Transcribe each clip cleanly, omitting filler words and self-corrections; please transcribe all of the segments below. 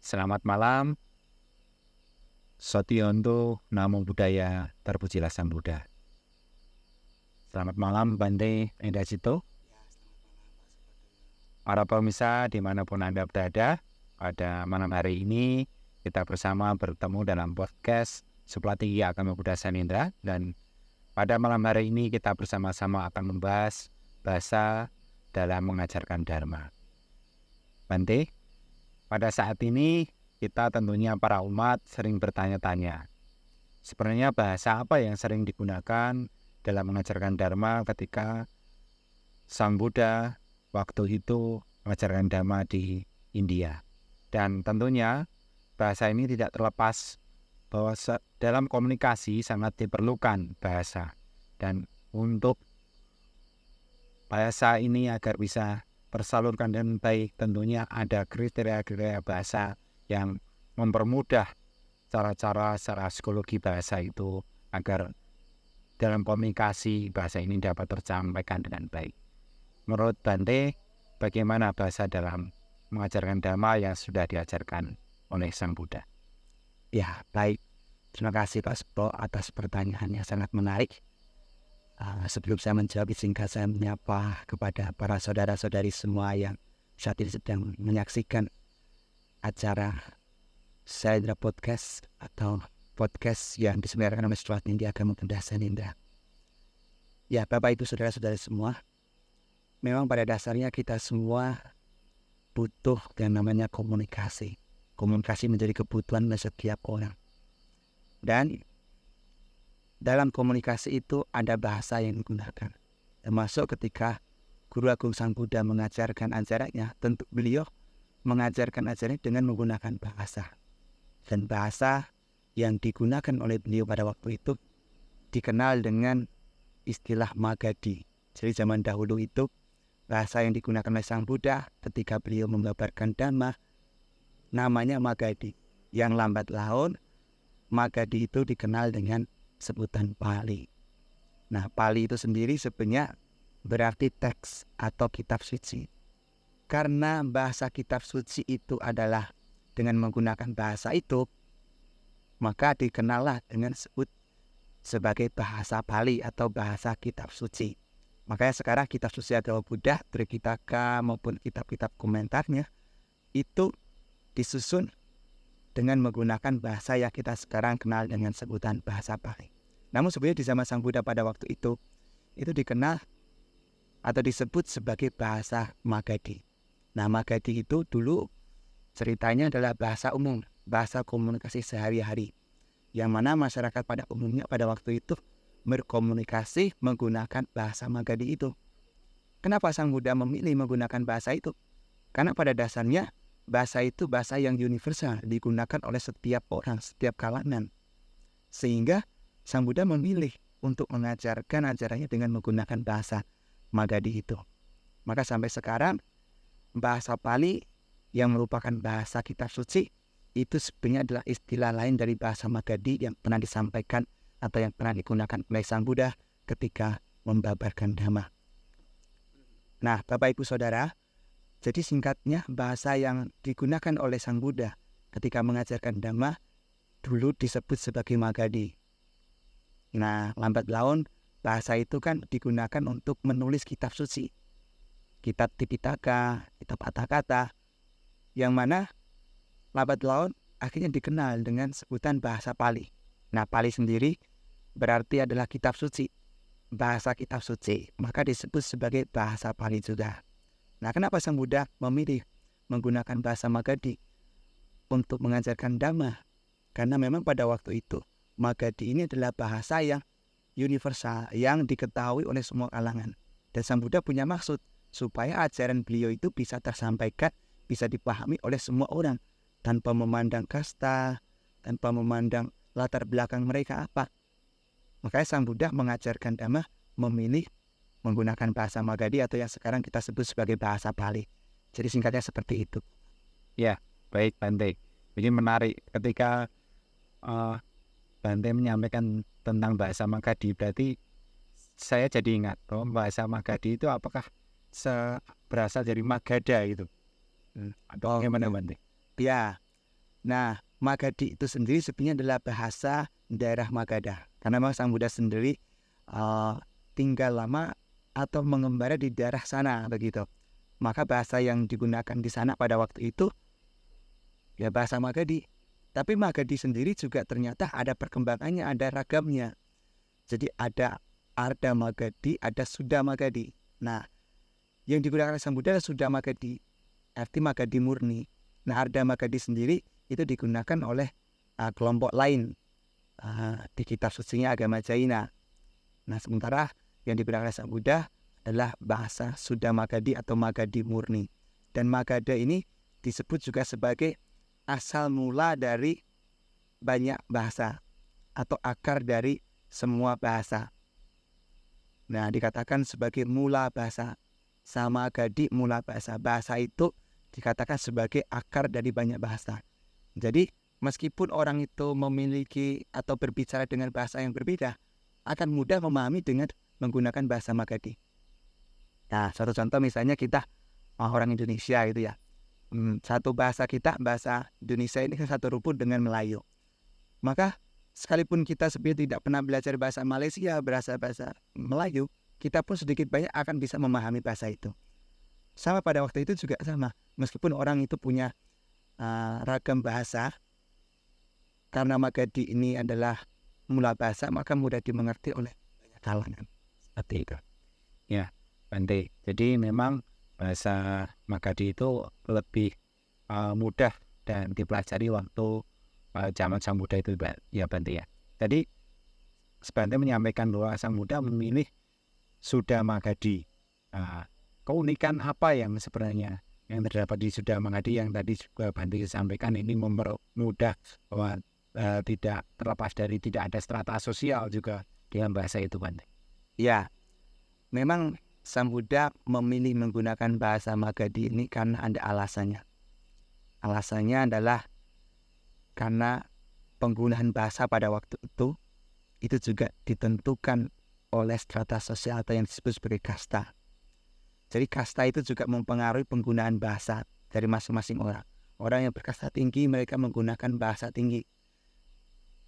Selamat malam, Sotionto, Namo Buddhaya, terpujilah Sang Buddha. Selamat malam, Bante Endacito. Para pemirsa dimanapun Anda berada, pada malam hari ini kita bersama bertemu dalam podcast Suplatiki Agama Buddha Sanindra. Dan pada malam hari ini kita bersama-sama akan membahas bahasa dalam mengajarkan Dharma. Bante, pada saat ini kita tentunya para umat sering bertanya-tanya, sebenarnya bahasa apa yang sering digunakan dalam mengajarkan Dharma ketika Sang Buddha waktu itu mengajarkan Dharma di India. Dan tentunya bahasa ini tidak terlepas bahwa dalam komunikasi sangat diperlukan bahasa. Dan untuk bahasa ini agar bisa tersalurkan dengan baik, tentunya ada kriteria-kriteria bahasa yang mempermudah cara-cara secara psikologi bahasa itu agar dalam komunikasi bahasa ini dapat tersampaikan dengan baik. Menurut Bante, bagaimana bahasa dalam mengajarkan Dhamma yang sudah diajarkan oleh Sang Buddha? Ya, baik. Terima kasih Pak Suto atas pertanyaan yang sangat menarik. Sebelum saya menjawab, singkat saya menyapa kepada para saudara-saudari semua yang saat ini sedang menyaksikan acara Sanindra Podcast atau podcast yang diselenggarakan oleh Suplatiki Agama Buddha Sanindra. Ya, Bapak Ibu saudara-saudari semua, memang pada dasarnya kita semua butuh yang namanya komunikasi. Komunikasi menjadi kebutuhan dari setiap orang. Dan dalam komunikasi itu ada bahasa yang digunakan. Termasuk ketika Guru Agung Sang Buddha mengajarkan ajarannya, tentu beliau mengajarkan ajarannya dengan menggunakan bahasa. Dan bahasa yang digunakan oleh beliau pada waktu itu dikenal dengan istilah Magadhi. Jadi zaman dahulu itu bahasa yang digunakan oleh Sang Buddha ketika beliau mengabarkan Dhamma namanya Magadhi. Yang lambat laun Magadhi itu dikenal dengan sebutan Pali. Nah, Pali itu sendiri sebenarnya berarti teks atau kitab suci. Karena bahasa kitab suci itu adalah dengan menggunakan bahasa itu, maka dikenallah dengan sebut sebagai bahasa Pali atau bahasa kitab suci. Makanya sekarang kitab suci agama Buddha, Tripitaka maupun kitab-kitab komentarnya itu disusun dengan menggunakan bahasa yang kita sekarang kenal dengan sebutan bahasa Pali. Namun sebenarnya di zaman Sang Buddha pada waktu itu dikenal atau disebut sebagai bahasa Magadhi. Nah, Magadhi itu dulu ceritanya adalah bahasa umum, bahasa komunikasi sehari-hari, yang mana masyarakat pada umumnya pada waktu itu berkomunikasi menggunakan bahasa Magadhi itu. Kenapa Sang Buddha memilih menggunakan bahasa itu? Karena pada dasarnya bahasa itu bahasa yang universal, digunakan oleh setiap orang, setiap kalangan. Sehingga Sang Buddha memilih untuk mengajarkan ajarannya dengan menggunakan bahasa Magadhi itu. Maka sampai sekarang bahasa Pali yang merupakan bahasa kitab suci itu sebenarnya adalah istilah lain dari bahasa Magadhi yang pernah disampaikan atau yang pernah digunakan oleh Sang Buddha ketika membabarkan Dhamma. Nah, Bapak Ibu Saudara, jadi singkatnya bahasa yang digunakan oleh Sang Buddha ketika mengajarkan Dhamma dulu disebut sebagai Magadhi. Nah, lambat laun bahasa itu kan digunakan untuk menulis kitab suci. Kitab Tipitaka, kitab kata-kata, yang mana lambat laun akhirnya dikenal dengan sebutan bahasa Pali. Nah, Pali sendiri berarti adalah kitab suci, bahasa kitab suci, maka disebut sebagai bahasa Pali juga. Nah, kenapa Sang Buddha memilih menggunakan bahasa Magadhi untuk mengajarkan Dhamma? Karena memang pada waktu itu Magadhi ini adalah bahasa yang universal, yang diketahui oleh semua kalangan. Dan Sang Buddha punya maksud supaya ajaran beliau itu bisa tersampaikan, bisa dipahami oleh semua orang tanpa memandang kasta, tanpa memandang latar belakang mereka apa. Makanya Sang Buddha mengajarkan Dhamma memilih menggunakan bahasa Magadhi atau yang sekarang kita sebut sebagai bahasa Pali. Jadi singkatnya seperti itu. Ya, baik Bante. Ini menarik ketika Bante menyampaikan tentang bahasa Magadhi, berarti saya jadi ingat bahwa bahasa Magadhi itu apakah berasal dari Magadha itu? Atau bagaimana Bante? Ya, Nah, Magadhi itu sendiri sebenarnya adalah bahasa daerah Magadha. Karena memang Sang Buddha sendiri tinggal lama atau mengembara di daerah sana begitu. Maka bahasa yang digunakan di sana pada waktu itu ya bahasa Magadhi. Tapi Magadhi sendiri juga ternyata ada perkembangannya, ada ragamnya. Jadi ada Arda Magadhi, ada Sudha Magadhi. Nah, yang digunakan oleh Sang Buddha adalah Sudha Magadhi, arti Magadhi murni. Nah, Arda Magadhi sendiri itu digunakan oleh kelompok lain di kitab sucinya agama Jaina. Nah, sementara yang digunakan oleh Sang Buddha adalah bahasa Sudha Magadhi atau Magadhi murni. Dan Magadha ini disebut juga sebagai asal mula dari banyak bahasa atau akar dari semua bahasa. Nah, dikatakan sebagai mula bahasa. Sama Magadhi mula bahasa. Bahasa itu dikatakan sebagai akar dari banyak bahasa. Jadi, meskipun orang itu memiliki atau berbicara dengan bahasa yang berbeda, akan mudah memahami dengan menggunakan bahasa Magadhi. Nah, suatu contoh misalnya kita orang Indonesia gitu ya. Satu bahasa kita, bahasa Indonesia ini satu rumpun dengan Melayu. Maka sekalipun kita sebenarnya tidak pernah belajar bahasa Malaysia, bahasa Melayu, kita pun sedikit banyak akan bisa memahami bahasa itu. Sama pada waktu itu juga sama. Meskipun orang itu punya ragam bahasa, karena Magadhi ini adalah mula bahasa, maka mudah dimengerti oleh banyak kalangan. Seperti itu. Ya, Bante. Jadi memang bahasa Magadhi itu lebih mudah dan dipelajari waktu zaman Sang Buddha itu, ya Bante ya. Jadi Bante menyampaikan bahwa Sang Buddha memilih Sudha Magadhi. Keunikan apa yang sebenarnya yang terdapat di Sudha Magadhi yang tadi juga Bante sampaikan ini mempermudah bahwa tidak terlepas dari tidak ada strata sosial juga dalam bahasa itu, Bante. Ya, memang Sang Buddha memilih menggunakan bahasa Magadhi ini karena ada alasannya. Alasannya adalah karena penggunaan bahasa pada waktu itu juga ditentukan oleh strata sosial atau yang disebut sebagai kasta. Jadi kasta itu juga mempengaruhi penggunaan bahasa dari masing-masing orang. Orang yang berkasta tinggi mereka menggunakan bahasa tinggi.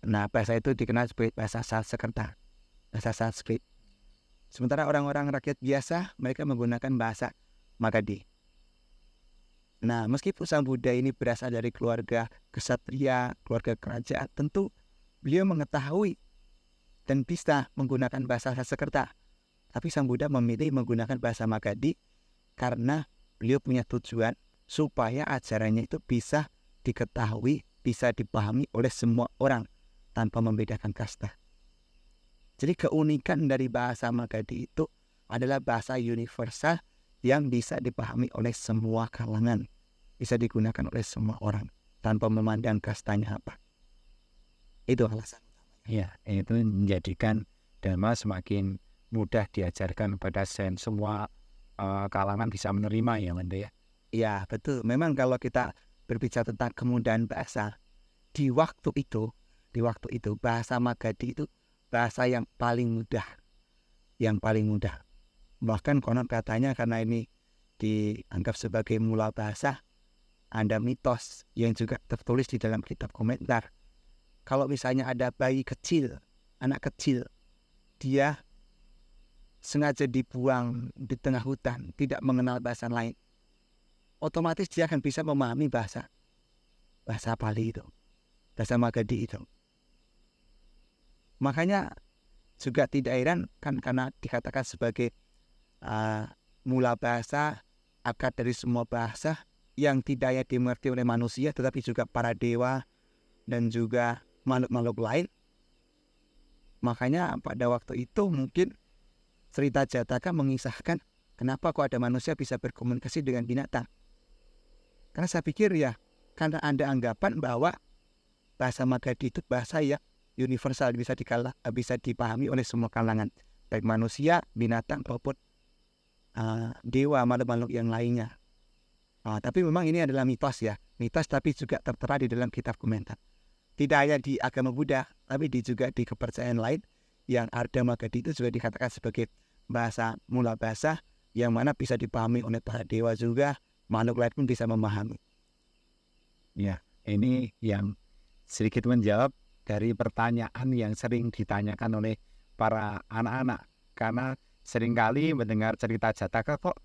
Nah, bahasa itu dikenal sebagai bahasa Sanskerta, bahasa Sanskrit. Sementara orang-orang rakyat biasa mereka menggunakan bahasa Magadhi. Nah, meskipun Sang Buddha ini berasal dari keluarga ksatria, keluarga kerajaan, tentu beliau mengetahui dan bisa menggunakan bahasa Sanskerta. Tapi Sang Buddha memilih menggunakan bahasa Magadhi karena beliau punya tujuan supaya ajarannya itu bisa diketahui, bisa dipahami oleh semua orang tanpa membedakan kasta. Jadi keunikan dari bahasa Magadhi itu adalah bahasa universal yang bisa dipahami oleh semua kalangan, bisa digunakan oleh semua orang tanpa memandang kastanya apa. Itu alasan utamanya. Ya, itu menjadikan Dhamma semakin mudah diajarkan pada semua kalangan bisa menerima, ya Bante ya. Ya, betul. Memang kalau kita berbicara tentang kemudahan bahasa, di waktu itu bahasa Magadhi itu bahasa yang paling mudah. Bahkan konon katanya karena ini dianggap sebagai mula bahasa, ada mitos yang juga tertulis di dalam kitab komentar. Kalau misalnya ada bayi kecil, anak kecil, dia sengaja dibuang di tengah hutan, tidak mengenal bahasa lain, otomatis dia akan bisa memahami bahasa Pali itu, bahasa Magadhi itu. Makanya juga tidak heran kan karena dikatakan sebagai mula bahasa, akar dari semua bahasa yang tidak hanya dimengerti oleh manusia tetapi juga para dewa dan juga makhluk-makhluk lain. Makanya pada waktu itu mungkin cerita Jataka mengisahkan kenapa kok ada manusia bisa berkomunikasi dengan binatang. Karena saya pikir ya karena ada anggapan bahwa bahasa Magadhi itu bahasa yang universal, bisa dipahami oleh semua kalangan, baik manusia, binatang maupun dewa, makhluk-makhluk yang lainnya. Tapi memang ini adalah mitos ya, mitos tapi juga tertera di dalam kitab komentar. Tidak hanya di agama Buddha, tapi juga di kepercayaan lain yang Arda Magadhi itu juga dikatakan sebagai bahasa mula bahasa yang mana bisa dipahami oleh para dewa juga, makhluk lain pun bisa memahami. Ya, Ini yang sedikit menjawab dari pertanyaan yang sering ditanyakan oleh para anak-anak. Karena seringkali mendengar cerita Jataka kok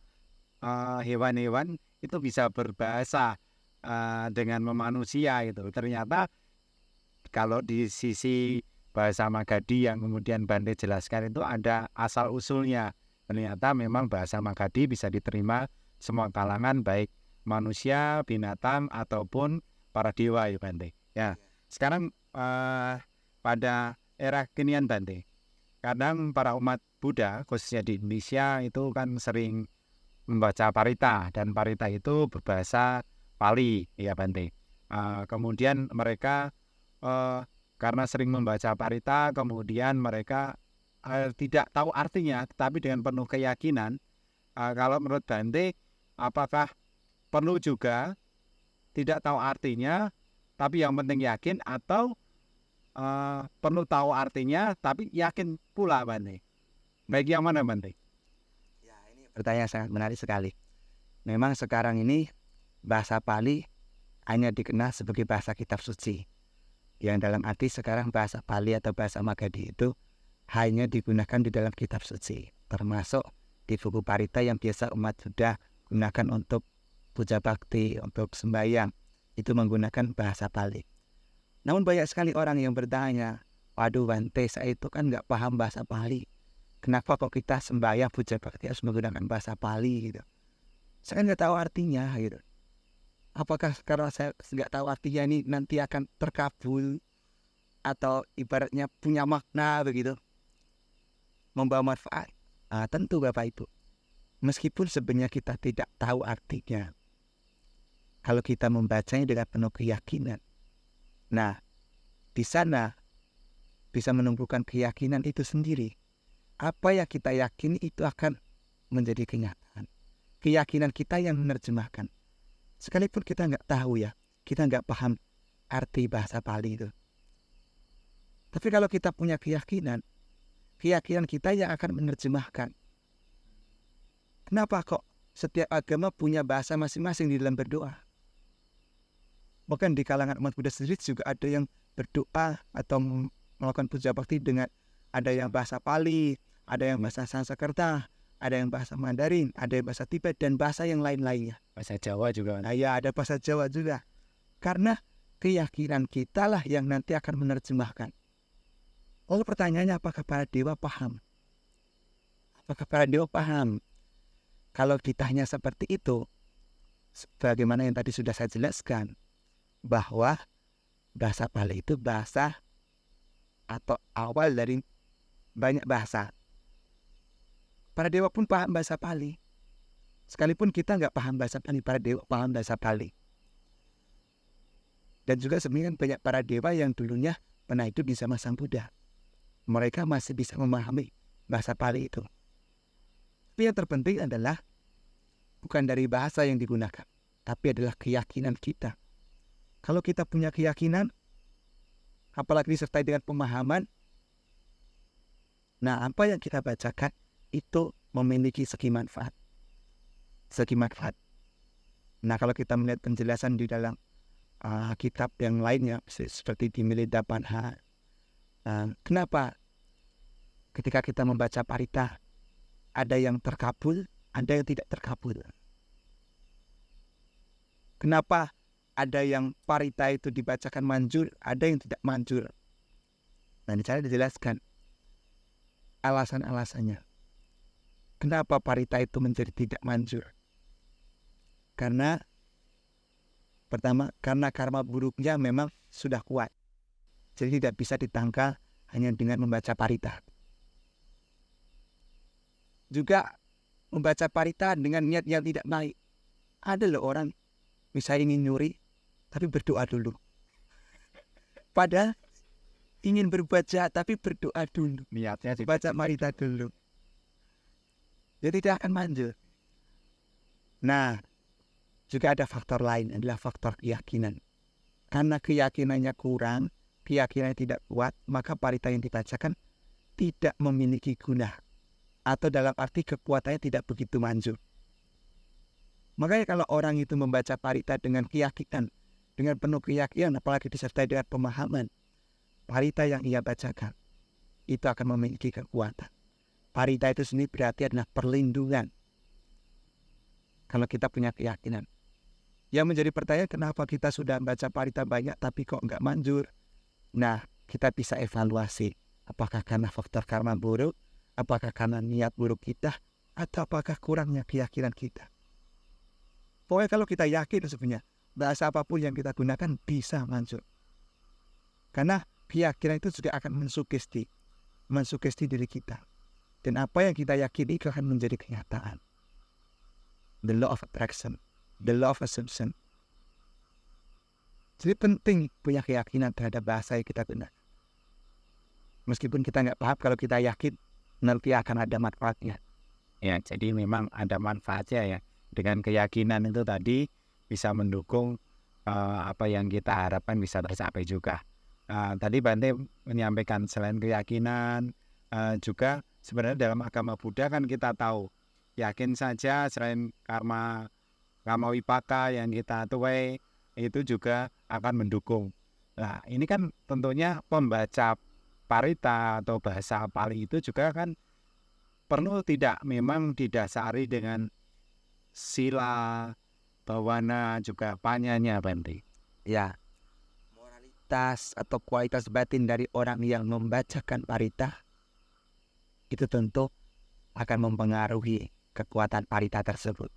hewan-hewan itu bisa berbahasa dengan manusia itu. Ternyata kalau di sisi bahasa Magadi yang kemudian Bante jelaskan itu ada asal usulnya. Ternyata memang bahasa Magadi bisa diterima semua kalangan, baik manusia, binatang ataupun para dewa ya Bante. Ya, sekarang pada era kekinian Bante, kadang para umat Buddha khususnya di Indonesia itu kan sering membaca parita, dan parita itu berbahasa Pali ya Bante. Kemudian mereka karena sering membaca parita, kemudian mereka tidak tahu artinya, tetapi dengan penuh keyakinan. Kalau menurut Bante, apakah perlu juga tidak tahu artinya, tapi yang penting yakin, atau perlu tahu artinya, tapi yakin pula Bante? Baik yang mana Bante? Ya, ini pertanyaan sangat menarik sekali. Memang sekarang ini bahasa Pali hanya dikenal sebagai bahasa kitab suci. Yang dalam arti sekarang bahasa Pali atau bahasa Magadi itu hanya digunakan di dalam kitab suci, termasuk di buku parita yang biasa umat Buddha gunakan untuk puja bakti, untuk sembahyang, itu menggunakan bahasa Pali. Namun banyak sekali orang yang bertanya, waduh Bante, saya itu kan nggak paham bahasa Pali, kenapa kok kita sembahyang puja bakti harus menggunakan bahasa Pali gitu? Saya nggak tahu artinya gitu. Apakah karena saya nggak tahu artinya ini nanti akan terkabul atau ibaratnya punya makna begitu, membawa manfaat? Tentu Bapak Ibu. Meskipun sebenarnya kita tidak tahu artinya, kalau kita membacanya dengan penuh keyakinan, nah di sana bisa menumbuhkan keyakinan itu sendiri. Apa yang kita yakini itu akan menjadi kenyataan. Keyakinan kita yang menerjemahkan. Sekalipun kita nggak tahu ya, kita nggak paham arti bahasa Pali itu. Tapi kalau kita punya keyakinan kita yang akan menerjemahkan. Kenapa kok setiap agama punya bahasa masing-masing di dalam berdoa? Bahkan di kalangan umat Buddha sendiri juga ada yang berdoa atau melakukan puja bakti dengan ada yang bahasa Pali, ada yang bahasa Sanskerta, ada yang bahasa Mandarin, ada yang bahasa Tibet, dan bahasa yang lain-lainnya. Bahasa Jawa juga. Nah ya, ada bahasa Jawa juga. Karena keyakinan kita lah yang nanti akan menerjemahkan. Lalu pertanyaannya, apakah para dewa paham? Apakah para dewa paham? Kalau ditanya seperti itu, sebagaimana yang tadi sudah saya jelaskan, bahwa bahasa Pali itu bahasa atau awal dari banyak bahasa. Para dewa pun paham bahasa Pali. Sekalipun kita nggak paham bahasa Pali, para dewa paham bahasa Pali. Dan juga sebenarnya banyak para dewa yang dulunya pernah hidup di zaman Sang Buddha. Mereka masih bisa memahami bahasa Pali itu. Tapi yang terpenting adalah bukan dari bahasa yang digunakan, tapi adalah keyakinan kita. Kalau kita punya keyakinan, apalagi disertai dengan pemahaman, nah apa yang kita bacakan itu memiliki segi manfaat. Segi manfaat. Nah kalau kita melihat penjelasan di dalam kitab yang lainnya, seperti di Milida Panha, kenapa ketika kita membaca parita ada yang terkabul, ada yang tidak terkabul? Kenapa ada yang parita itu dibacakan manjur, ada yang tidak manjur? Nah, di sana dijelaskan alasan-alasannya. Kenapa parita itu menjadi tidak manjur? Karena pertama, karena karma buruknya memang sudah kuat. Jadi tidak bisa ditangkal hanya dengan membaca parita. Juga membaca parita dengan niat yang tidak baik. Ada loh orang misalnya ingin nyuri, tapi berdoa dulu. Padahal ingin berbuat jahat, tapi berdoa dulu. Niatnya Baca parita dulu. Jadi tidak akan manjur. Nah, juga ada faktor lain, adalah faktor keyakinan. Karena keyakinannya kurang, keyakinannya tidak kuat, maka parita yang dibacakan tidak memiliki guna. Atau dalam arti kekuatannya tidak begitu manjur. Makanya kalau orang itu membaca parita dengan keyakinan, dengan penuh keyakinan, apalagi disertai dengan pemahaman, parita yang ia bacakan itu akan memiliki kekuatan. Parita itu sendiri berarti adalah perlindungan. Kalau kita punya keyakinan. Yang menjadi pertanyaan, kenapa kita sudah baca parita banyak tapi kok nggak manjur? Nah, kita bisa evaluasi. Apakah karena faktor karma buruk? Apakah karena niat buruk kita? Atau apakah kurangnya keyakinan kita? Pokoknya kalau kita yakin sebenarnya, bahasa apapun yang kita gunakan bisa manjur. Karena keyakinan itu juga akan mensugesti diri kita. Dan apa yang kita yakini itu akan menjadi kenyataan. The law of attraction, the law of assumption. Jadi penting punya keyakinan terhadap bahasa yang kita gunakan. Meskipun kita nggak paham, kalau kita yakin nanti akan ada manfaatnya. Ya, jadi memang ada manfaatnya ya. Dengan keyakinan itu tadi bisa mendukung apa yang kita harapkan bisa tercapai juga. Tadi Bante menyampaikan selain keyakinan juga sebenarnya dalam agama Buddha kan kita tahu yakin saja selain karma wipaka yang kita tuai itu juga akan mendukung. Nah, ini kan tentunya pembaca parita atau bahasa Pali itu juga kan perlu tidak memang didasari dengan sila, bawana, juga panyanya, Bante. Ya, moralitas atau kualitas batin dari orang yang membacakan parita itu tentu akan mempengaruhi kekuatan parita tersebut.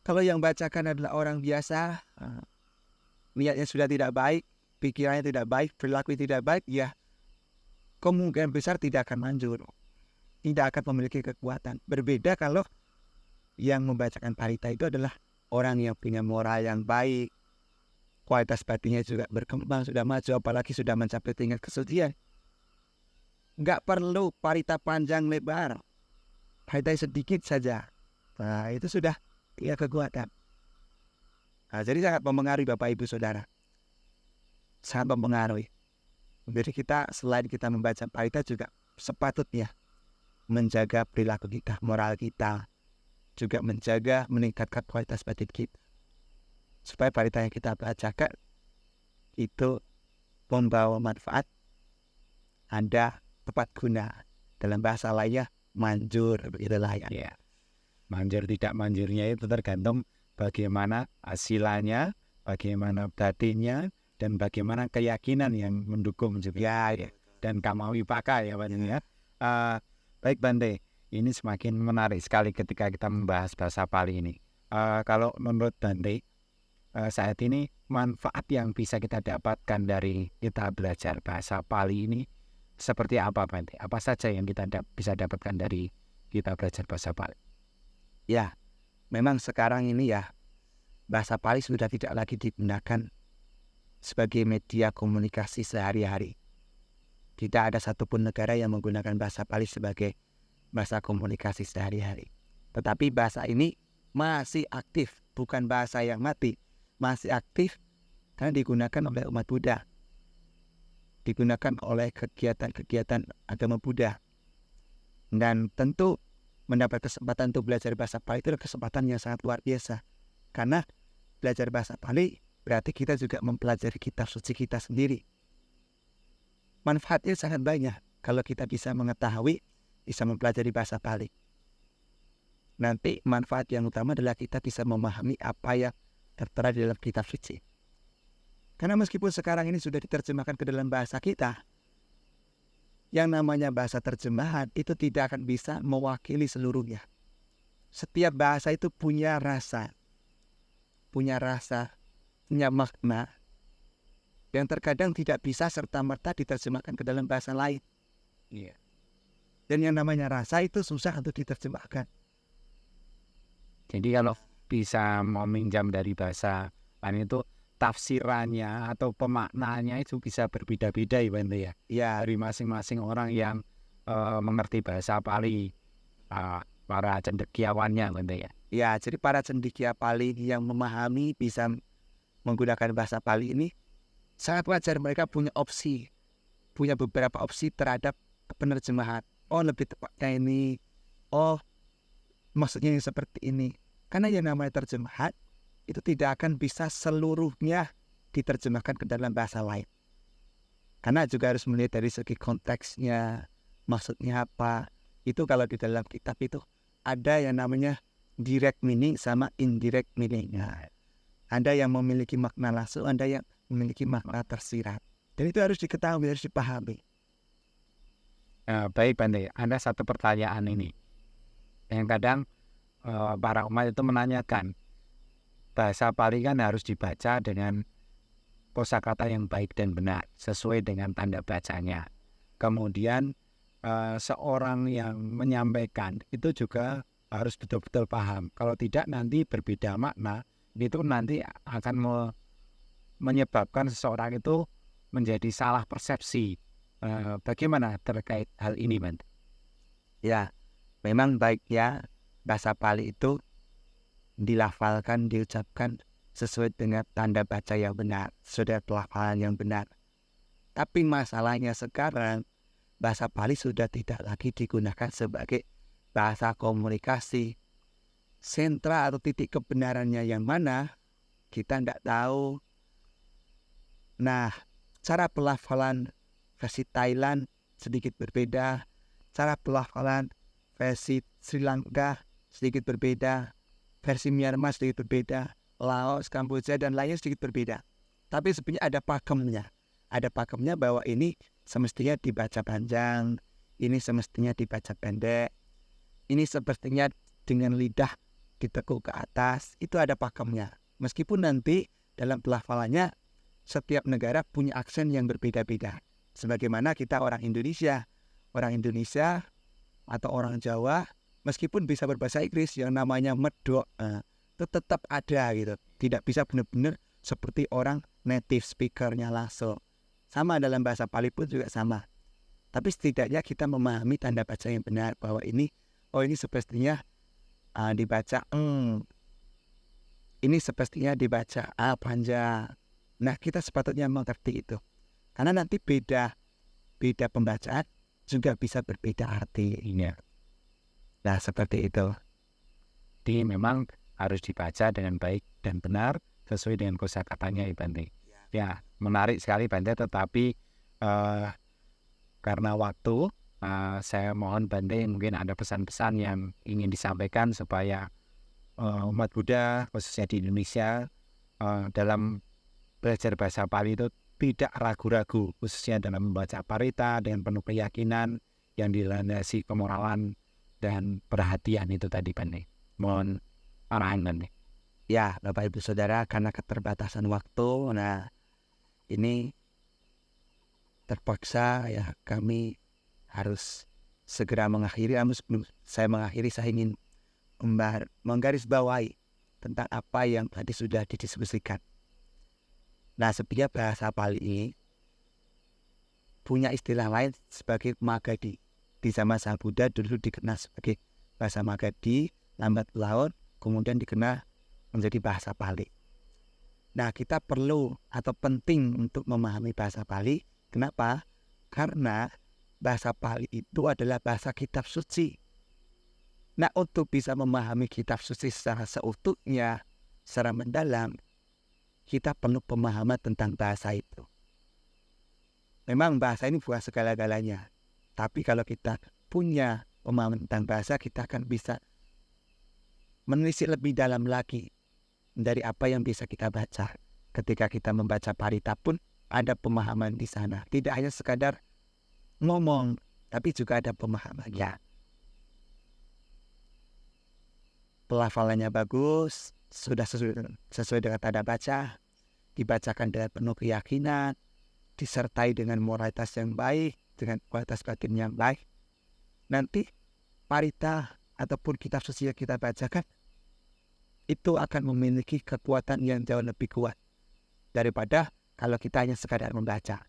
Kalau yang bacakan adalah orang biasa, niatnya sudah tidak baik, pikirannya tidak baik, perilaku tidak baik, ya kemungkinan besar tidak akan manjur, tidak akan memiliki kekuatan. Berbeda kalau yang membacakan parita itu adalah orang yang punya moral yang baik, kualitas batinnya juga berkembang, sudah maju, apalagi sudah mencapai tingkat kesucian. Nggak perlu parita panjang lebar, parita sedikit saja. Nah, itu sudah punya kekuatan. Nah, jadi sangat mempengaruhi Bapak Ibu Saudara. Sangat mempengaruhi. Jadi kita selain kita membaca parita juga sepatutnya menjaga perilaku kita, moral kita, juga meningkatkan kualitas batin kita. Supaya parita yang kita bacakan itu membawa manfaat, ada tepat guna. Dalam bahasa lainnya manjur, begitulah ya. Ya. Manjur tidak manjurnya itu tergantung bagaimana hasilnya, bagaimana batinnya, dan bagaimana keyakinan yang mendukung juga. Ya. Dan kama wipaka ya Pak ya. Baik Bante, ini semakin menarik sekali ketika kita membahas bahasa Pali ini. Kalau menurut Bante, saat ini manfaat yang bisa kita dapatkan dari kita belajar bahasa Pali ini seperti apa Bante? Apa saja yang kita bisa dapatkan dari kita belajar bahasa Pali? Ya, memang sekarang ini ya bahasa Pali sudah tidak lagi digunakan sebagai media komunikasi sehari-hari. Tidak ada satupun negara yang menggunakan bahasa Pali sebagai bahasa komunikasi sehari-hari. Tetapi bahasa ini masih aktif, bukan bahasa yang mati. Masih aktif karena digunakan oleh umat Buddha. Digunakan oleh kegiatan-kegiatan agama Buddha. Dan tentu mendapat kesempatan untuk belajar bahasa Pali itu adalah kesempatan yang sangat luar biasa. Karena belajar bahasa Pali berarti kita juga mempelajari kitab suci kita sendiri. Manfaatnya sangat banyak kalau kita bisa mengetahui, bisa mempelajari bahasa Pali. Nanti manfaat yang utama adalah kita bisa memahami apa yang tertera di dalam kitab suci. Karena meskipun sekarang ini sudah diterjemahkan ke dalam bahasa kita, yang namanya bahasa terjemahan itu tidak akan bisa mewakili seluruhnya. Setiap bahasa itu punya rasa, punya makna yang terkadang tidak bisa serta-merta diterjemahkan ke dalam bahasa lain. Iya. Dan yang namanya rasa itu susah untuk diterjemahkan. Jadi kalau bisa meminjam dari bahasa lain itu tafsirannya atau pemaknaannya itu bisa berbeda-beda ya Bante ya. Ya, Dari masing-masing orang yang mengerti bahasa Pali, para cendekiawannya Bante ya. ya, jadi para cendekia Pali yang memahami bisa menggunakan bahasa Pali ini sangat wajar, mereka punya beberapa opsi terhadap penerjemahan. Oh, lebih tepatnya ini. Oh, maksudnya yang seperti ini. Karena yang namanya terjemahan itu tidak akan bisa seluruhnya diterjemahkan ke dalam bahasa lain. Karena juga harus melihat dari segi konteksnya, maksudnya apa. Itu kalau di dalam kitab itu ada yang namanya direct meaning sama indirect meaning. Nah, ada yang memiliki makna langsung, ada yang memiliki makna tersirat. Dan itu harus diketahui, harus dipahami. Baik Bante, ada satu pertanyaan ini yang kadang para umat itu menanyakan, bahasa Pali kan harus dibaca dengan kosakata yang baik dan benar sesuai dengan tanda bacanya. Kemudian seorang yang menyampaikan itu juga harus betul-betul paham. Kalau tidak nanti berbeda makna, itu nanti akan menyebabkan seseorang itu menjadi salah persepsi. Bagaimana terkait hal ini, Bante? Ya, memang baiknya bahasa Pali itu dilafalkan, diucapkan sesuai dengan tanda baca yang benar, sesuai dengan pelafalan yang benar. Tapi masalahnya sekarang, bahasa Pali sudah tidak lagi digunakan sebagai bahasa komunikasi. Sentra atau titik kebenarannya yang mana, kita tidak tahu. Nah, cara pelafalan versi Thailand sedikit berbeda, cara pelafalan versi Sri Lanka sedikit berbeda, versi Myanmar sedikit berbeda, Laos, Kamboja, dan lainnya sedikit berbeda. Tapi sebenarnya ada pakemnya. Ada pakemnya bahwa ini semestinya dibaca panjang, ini semestinya dibaca pendek, ini sepertinya dengan lidah ditekuk ke atas, itu ada pakemnya. Meskipun nanti dalam pelafalannya setiap negara punya aksen yang berbeda-beda. Sebagaimana kita orang Indonesia atau orang Jawa, meskipun bisa berbahasa Inggris yang namanya medok, itu tetap ada gitu. Tidak bisa benar-benar seperti orang native speakernya langsung. Sama dalam bahasa Pali pun juga sama. Tapi setidaknya kita memahami tanda baca yang benar bahwa ini sepertinya dibaca ini sepertinya dibaca panjang. Nah, kita sepatutnya mengerti itu. Karena nanti beda pembacaan juga bisa berbeda arti. Nah, seperti itu. Jadi memang harus dibaca dengan baik dan benar sesuai dengan kosakatanya, Bante. Ya, menarik sekali Bante, tetapi karena waktu, saya mohon Bante mungkin ada pesan-pesan yang ingin disampaikan supaya umat Buddha khususnya di Indonesia dalam belajar bahasa Pali itu tidak ragu-ragu, khususnya dalam membaca parita dengan penuh keyakinan yang dilandasi kemoralan dan perhatian itu tadi, Bante. Mohon arahan, Bante. Ya, Bapak Ibu Saudara, karena keterbatasan waktu, nah ini terpaksa ya kami harus segera mengakhiri. Namun sebelum saya mengakhiri, saya ingin menggarisbawahi tentang apa yang tadi sudah didiskusikan. Nah, sebenarnya bahasa Pali ini punya istilah lain sebagai Magadhi. Di zaman Sang Buddha dulu dikenal sebagai bahasa Magadhi, lambat laun kemudian dikenal menjadi bahasa Pali. Nah, kita perlu atau penting untuk memahami bahasa Pali. Kenapa? Karena bahasa Pali itu adalah bahasa kitab suci. Nah, untuk bisa memahami kitab suci secara seutuhnya, secara mendalam, kita perlu pemahaman tentang bahasa itu. Memang bahasa ini bukan segala-galanya. Tapi kalau kita punya pemahaman tentang bahasa, kita akan bisa menelisik lebih dalam lagi dari apa yang bisa kita baca. Ketika kita membaca parita pun ada pemahaman di sana. Tidak hanya sekadar ngomong, tapi juga ada pemahamannya. Pelafalannya bagus, sudah sesuai dengan tanda baca, dibacakan dengan penuh keyakinan, disertai dengan moralitas yang baik, dengan kualitas batin yang baik. Nanti parita ataupun kitab suci yang kita bacakan itu akan memiliki kekuatan yang jauh lebih kuat daripada kalau kita hanya sekadar membaca.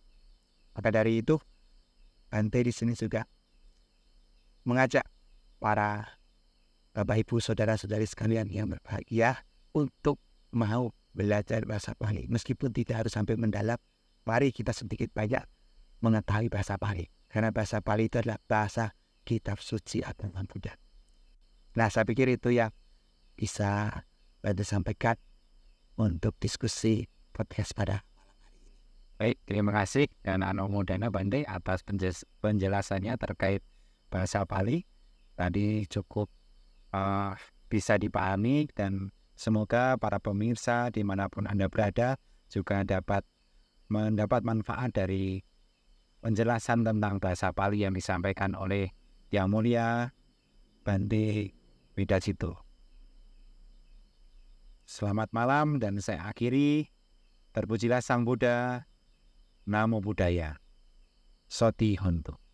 Maka dari itu, Bante di sini juga mengajak para Bapak Ibu saudara-saudari sekalian yang berbahagia untuk mau belajar bahasa Pali. Meskipun tidak harus sampai mendalam, mari kita sedikit banyak mengetahui bahasa Pali. Karena bahasa Pali itu adalah bahasa kitab suci agama Buddha. Nah, saya pikir itu yang bisa Bante sampaikan. untuk diskusi podcast pada Baik, terima kasih dan Anomo Dana Bante atas penjelasannya terkait bahasa Pali. Tadi cukup bisa dipahami dan semoga para pemirsa dimanapun Anda berada juga dapat mendapat manfaat dari penjelasan tentang bahasa Pali yang disampaikan oleh Yang Mulia Bante Widajito. Selamat malam dan saya akhiri. Terpujilah Sang Buddha. Namo Buddhaya. Soti Hontu.